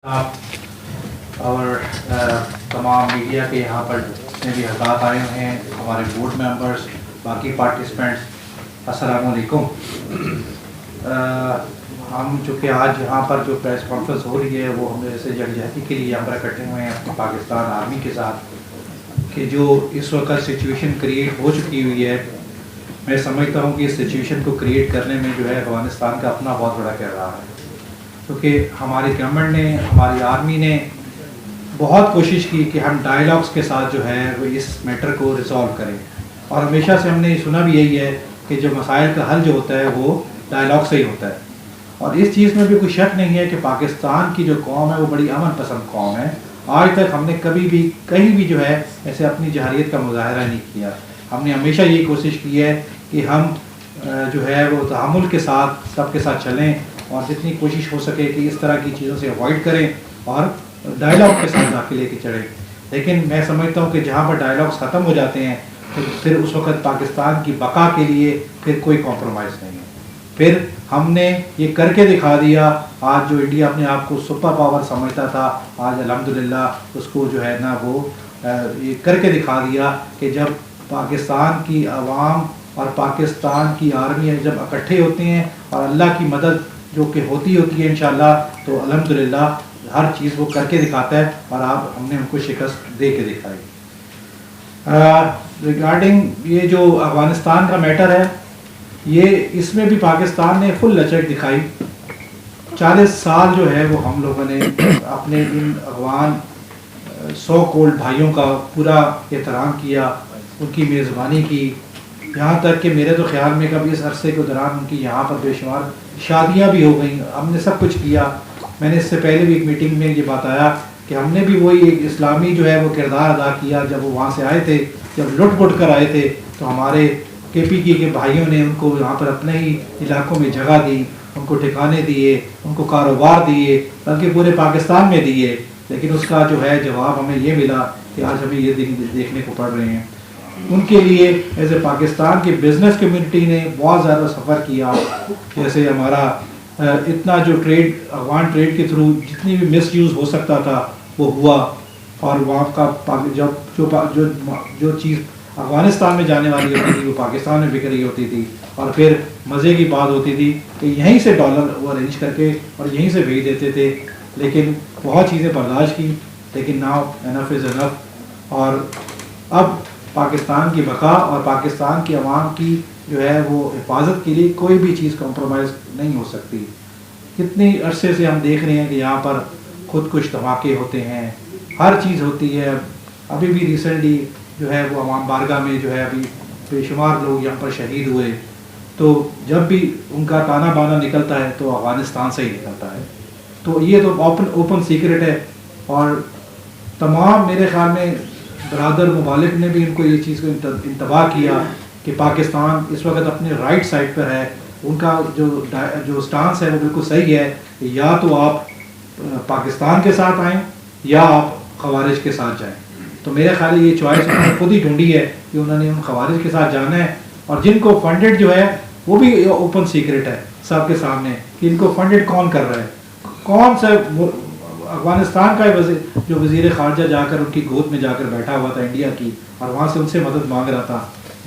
آپ اور تمام میڈیا کے یہاں پر جتنے بھی حضرات آئے ہوئے ہیں، ہمارے بورڈ ممبرس، باقی پارٹیسپینٹس، السلام علیکم۔ ہم چونکہ آج یہاں پر جو پریس کانفرنس ہو رہی ہے وہ ہم ایسے یکجہتی کے لیے یہاں پر اکٹھے ہوئے ہیں اپنی پاکستان آرمی کے ساتھ کہ جو اس وقت سچویشن کریٹ ہو چکی ہوئی ہے۔ میں سمجھتا ہوں کہ اس سچویشن کو کریٹ کرنے میں جو ہے افغانستان کا اپنا بہت بڑا کردار ہے، کیونکہ ہماری گورنمنٹ نے، ہماری آرمی نے بہت کوشش کی کہ ہم ڈائیلاگس کے ساتھ جو ہے وہ اس میٹر کو ریزالو کریں، اور ہمیشہ سے ہم نے سنا بھی یہی ہے کہ جو مسائل کا حل جو ہوتا ہے وہ ڈائیلاگ سے ہی ہوتا ہے۔ اور اس چیز میں بھی کوئی شک نہیں ہے کہ پاکستان کی جو قوم ہے وہ بڑی امن پسند قوم ہے۔ آج تک ہم نے کبھی بھی کہیں بھی جو ہے ایسے اپنی جہریت کا مظاہرہ نہیں کیا۔ ہم نے ہمیشہ یہی کوشش کی ہے کہ ہم جو ہے وہ تحمل کے ساتھ سب کے ساتھ چلیں، اور جتنی کوشش ہو سکے کہ اس طرح کی چیزوں سے اوائڈ کریں اور ڈائیلاگ کے ساتھ داخلے کے چڑھیں۔ لیکن میں سمجھتا ہوں کہ جہاں پر ڈائیلاگس ختم ہو جاتے ہیں تو پھر اس وقت پاکستان کی بقا کے لیے پھر کوئی کمپرومائز نہیں ہے۔ پھر ہم نے یہ کر کے دکھا دیا۔ آج جو انڈیا اپنے آپ کو سپر پاور سمجھتا تھا، آج الحمدللہ اس کو جو ہے نا وہ یہ کر کے دکھا دیا کہ جب پاکستان کی عوام اور پاکستان کی آرمی جب اکٹھے ہوتے ہیں اور اللہ کی مدد جو کہ ہوتی ہے انشاءاللہ، تو الحمدللہ ہر چیز وہ کر کے دکھاتا ہے، اور ہم نے ان کو شکست دے کے دکھائی۔ ریگارڈنگ یہ جو افغانستان کا میٹر ہے، یہ اس میں بھی پاکستان نے فل لچک دکھائی۔ 40 سال جو ہے وہ ہم لوگوں نے اپنے ان افغان سو کولڈ بھائیوں کا پورا احترام کیا، ان کی میزبانی کی، یہاں تک کہ میرے تو خیال میں کبھی اس عرصے کے دوران ان کی یہاں پر بے شمار شادیاں بھی ہو گئیں۔ ہم نے سب کچھ کیا۔ میں نے اس سے پہلے بھی ایک میٹنگ میں یہ بتایا کہ ہم نے بھی وہی ایک اسلامی جو ہے وہ کردار ادا کیا۔ جب وہ وہاں سے آئے تھے، جب لٹ پٹ کر آئے تھے، تو ہمارے کے پی کے بھائیوں نے ان کو یہاں پر اپنے ہی علاقوں میں جگہ دی، ان کو ٹھکانے دیے، ان کو کاروبار دیے، بلکہ پورے پاکستان میں دیے۔ لیکن اس کا جو ہے جواب ہمیں یہ ملا کہ آج ہمیں یہ دیکھنے کو پڑ رہے ہیں۔ ان کے لیے ایز اے پاکستان کی بزنس کمیونٹی نے بہت زیادہ سفر کیا۔ جیسے ہمارا اتنا جو ٹریڈ، افغان ٹریڈ کے تھرو جتنی بھی مس یوز ہو سکتا تھا وہ ہوا، اور وہاں کا جو چیز افغانستان میں جانے والی ہوتی تھی وہ پاکستان میں بک رہی ہوتی تھی، اور پھر مزے کی بات ہوتی تھی کہ یہیں سے ڈالر وہ ارینج کر کے اور یہیں سے بھیج دیتے تھے۔ لیکن بہت چیزیں برداشت کی، لیکن ناؤ انف از انف، اور اب پاکستان کی بقا اور پاکستان کی عوام کی جو ہے وہ حفاظت کے لیے کوئی بھی چیز کمپرومائز نہیں ہو سکتی۔ کتنی عرصے سے ہم دیکھ رہے ہیں کہ یہاں پر خود کش دھماکے ہوتے ہیں، ہر چیز ہوتی ہے۔ ابھی بھی ریسنٹلی جو ہے وہ عوام بارگاہ میں جو ہے ابھی بے شمار لوگ یہاں پر شہید ہوئے۔ تو جب بھی ان کا تانا بانا نکلتا ہے تو افغانستان سے ہی نکلتا ہے۔ تو یہ تو اوپن سیکرٹ ہے، اور تمام میرے خیال میں برادر ممالک نے بھی ان کو یہ چیز کو انتباہ کیا کہ پاکستان اس وقت اپنے رائٹ سائڈ پر ہے۔ ان کا جو سٹانس ہے وہ بالکل صحیح ہے کہ یا تو آپ پاکستان کے ساتھ آئیں یا آپ خوارج کے ساتھ جائیں۔ تو میرے خیال یہ چوائس انہوں نے خود ہی ڈھونڈی ہے کہ انہوں نے ان خوارج کے ساتھ جانا ہے، اور جن کو فنڈڈ جو ہے وہ بھی اوپن سیکرٹ ہے سب کے سامنے کہ ان کو فنڈڈ کون کر رہا ہے۔ کون سا افغانستان کا جو وزیر خارجہ جا کر ان کی گود میں جا کر بیٹھا ہوا تھا انڈیا کی، اور وہاں سے ان سے مدد مانگ رہا تھا۔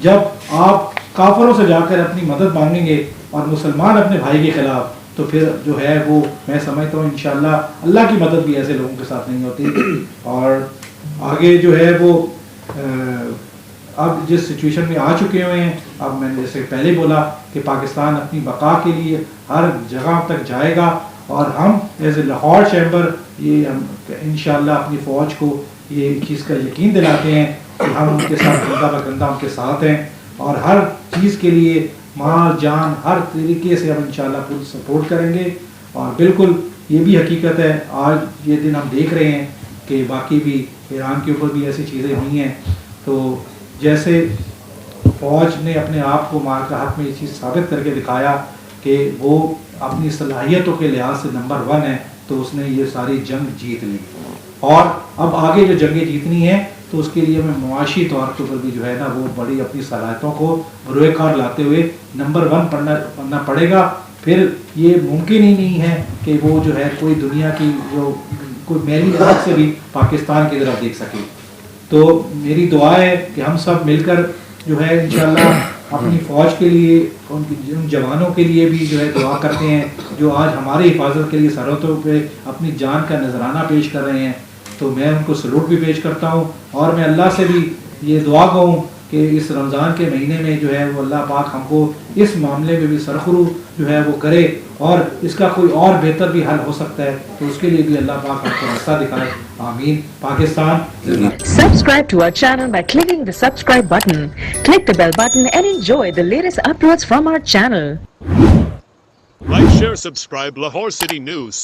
جب آپ کافروں سے جا کر اپنی مدد مانگیں گے اور مسلمان اپنے بھائی کے خلاف، تو پھر جو ہے وہ میں سمجھتا ہوں انشاءاللہ اللہ کی مدد بھی ایسے لوگوں کے ساتھ نہیں ہوتی۔ اور آگے جو ہے وہ اب جس سچویشن میں آ چکے ہوئے ہیں، اب میں نے جیسے پہلے بولا کہ پاکستان اپنی بقا کے لیے ہر جگہ تک جائے گا، اور ہم ایز اے لاہور چیمبر یہ ہم انشاءاللہ اپنی فوج کو یہ چیز کا یقین دلاتے ہیں کہ ہم ان کے ساتھ کندھا بہ کندھا ان کے ساتھ ہیں، اور ہر چیز کے لیے مال جان ہر طریقے سے ہم انشاءاللہ پوری سپورٹ کریں گے۔ اور بالکل یہ بھی حقیقت ہے، آج یہ دن ہم دیکھ رہے ہیں کہ باقی بھی ایران کے اوپر بھی ایسی چیزیں ہوئی ہیں۔ تو جیسے فوج نے اپنے آپ کو مار کا حق میں یہ چیز ثابت کر کے دکھایا کہ وہ اپنی صلاحیتوں کے لحاظ سے نمبر 1 ہے، تو اس نے یہ ساری جنگ جیت لی، اور اب آگے جو جنگیں جیتنی ہیں تو اس کے لیے ہمیں معاشی طور کے اوپر بھی جو ہے نا وہ بڑی اپنی صلاحیتوں کو بروئے کار لاتے ہوئے نمبر 1 پڑھنا پڑے گا۔ پھر یہ ممکن ہی نہیں ہے کہ وہ جو ہے کوئی دنیا کی جو کوئی میلی نظر سے بھی پاکستان کی طرف دیکھ سکے. تو میری دعا ہے کہ ہم سب مل کر جو ہے انشاءاللہ اپنی فوج کے لیے ان جوانوں کے لیے بھی جو ہے دعا کرتے ہیں جو آج ہماری حفاظت کے لیے سرحدوں پہ اپنی جان کا نذرانہ پیش کر رہے ہیں. تو میں ان کو سلوٹ بھی پیش کرتا ہوں اور میں اللہ سے بھی یہ دعا کروں کہ اس رمضان کے مہینے میں جو ہے وہ اللہ پاک ہم کو اس معاملے میں بھی سرخرو جو ہے وہ کرے اور اس کا کوئی اور بہتر بھی حل ہو سکتا ہے تو اس کے لیے بھی اللہ پاک ہم کو راستہ دکھائے. آمین. Pakistan. Subscribe to our channel by clicking the subscribe button. Click the bell button and enjoy the latest uploads from our channel. Like, share, subscribe Lahore City News.